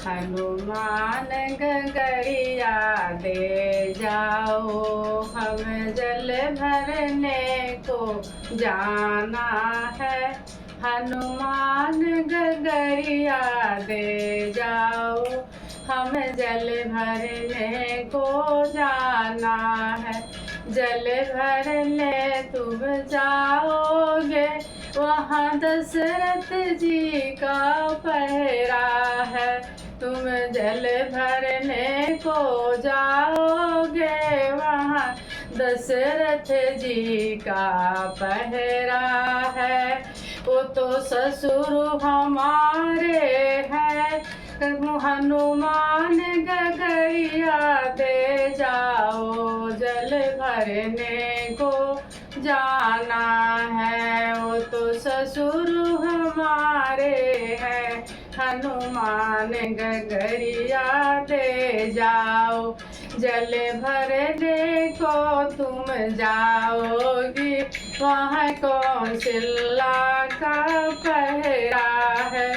हनुमान गगरिया दे जाओ, हम जल भरने को जाना है। हनुमान गगरिया दे जाओ, हम जल भरने को जाना है। जल भरने तुम जाओगे, वहाँ दशरथ जी का पहरा है। तुम जल भरने को जाओगे, वहाँ दशरथ जी का पहरा है। वो तो ससुर हमारे हैं, हनुमान गगरिया दे जाओ, जल भरने को जाना है। वो तो ससुर हमारे हैं, हनुमान गगरिया दे जाओ, जल भरने को तुम जाओगी, वहाँ कौशल्या का पहरा है।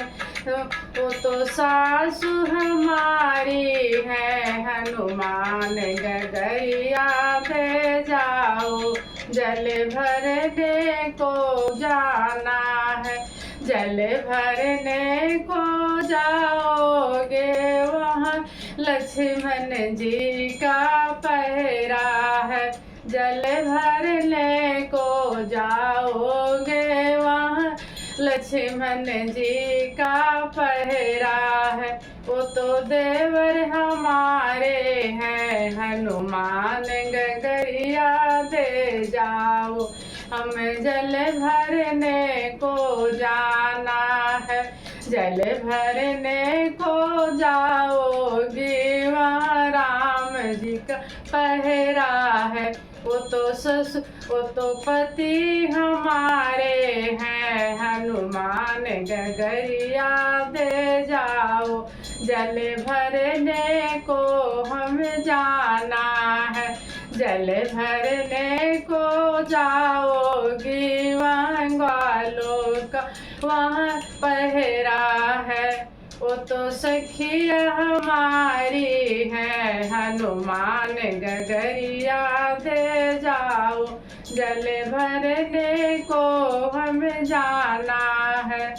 वो तो सासु हमारी है, हनुमान गगरिया दे जाओ, जल भरने को जाना है। जल भरने को जाओगे, वहाँ लक्ष्मण जी का पहरा है। जल भरने को जाओगे, वहाँ लक्ष्मण जी का पहरा है। वो तो देवर हमारे हैं, हनुमान गगरिया दे जाओ, हम जल भरने को जाना है। जल भरने को जाओगी, वहाँ राम जी का पहरा है। वो तो पति हमारे हैं, हनुमान गगरिया दे जाओ, जल भरने को हम जाना है। जल भरने को जाओगी, वहाँ ग्वालों का वहाँ पहरा है। वो तो सखिया हमारी है, हनुमान गगरिया दे जाओ, जल भरने को हम जाना है।